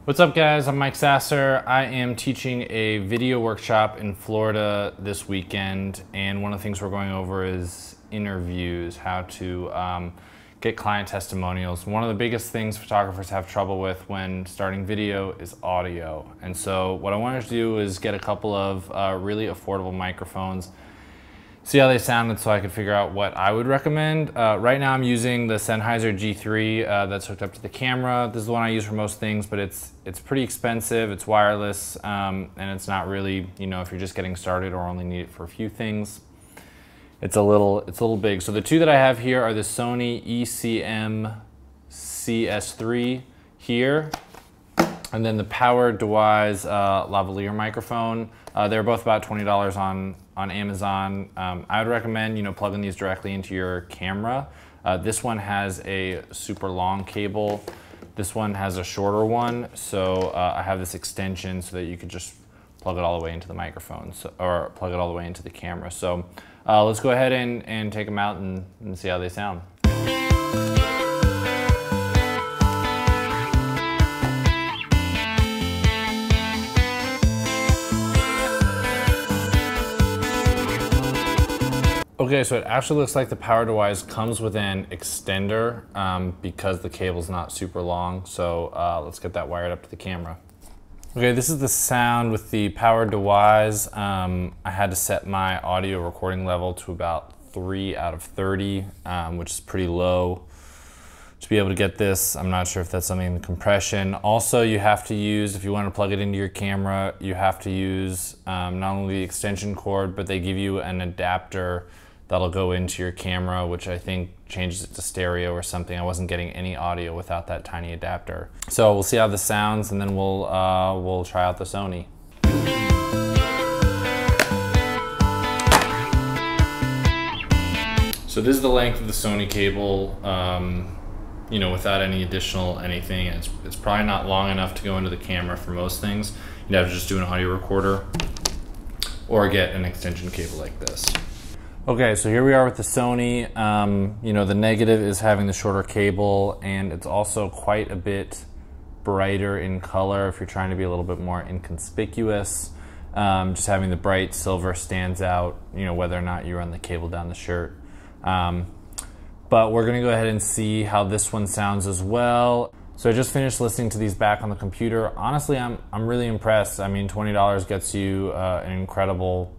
What's up guys, I'm Mike Sasser. I am teaching a video workshop in Florida this weekend, and one of the things we're going over is interviews, how to get client testimonials. One of the biggest things photographers have trouble with when starting video is audio. And so what I wanted to do is get a couple of really affordable microphones, see how they sounded so I could figure out what I would recommend. Right now I'm using the Sennheiser G3 that's hooked up to the camera. This is the one I use for most things, but it's pretty expensive, it's wireless, and it's not really, you know, if you're just getting started or only need it for a few things, it's a little big. So the two that I have here are the Sony ECMCS3 here, and then the powered DeWise Lavalier microphone. They're both about $20 on Amazon. I would recommend, you know, plugging these directly into your camera. This one has a super long cable. This one has a shorter one. So I have this extension so that you could just plug it all the way into the microphone, or plug it all the way into the camera. So let's go ahead and take them out and see how they sound. Okay, so it actually looks like the power DeWise comes with an extender because the cable's not super long. So let's get that wired up to the camera. Okay, this is the sound with the power DeWise. I had to set my audio recording level to about 3 out of 30, which is pretty low to be able to get this. I'm not sure if that's something in the compression. Also, you have to use, if you want to plug it into your camera, you have to use not only the extension cord, but they give you an adapter that'll go into your camera, which I think changes it to stereo or something. I wasn't getting any audio without that tiny adapter. So we'll see how this sounds, and then we'll try out the Sony. So this is the length of the Sony cable, you know, without any additional anything. It's probably not long enough to go into the camera for most things. You'd have to just do an audio recorder or get an extension cable like this. Okay, so here we are with the Sony. You know, the negative is having the shorter cable, and it's also quite a bit brighter in color if you're trying to be a little bit more inconspicuous. Just having the bright silver stands out, you know, whether or not you run the cable down the shirt. But we're gonna go ahead and see how this one sounds as well. So I just finished listening to these back on the computer. Honestly, I'm really impressed. I mean, $20 gets you an incredible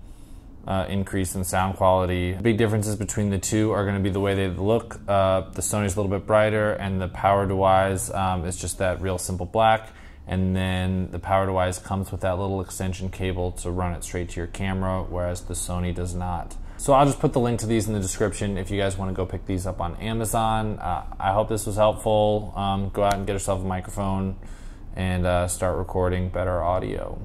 increase in sound quality. Big differences between the two are going to be the way they look. The Sony's a little bit brighter, and the power DeWise is just that real simple black. And then the power DeWise comes with that little extension cable to run it straight to your camera, whereas the Sony does not. So I'll just put the link to these in the description if you guys want to go pick these up on Amazon. I hope this was helpful. Go out and get yourself a microphone and start recording better audio.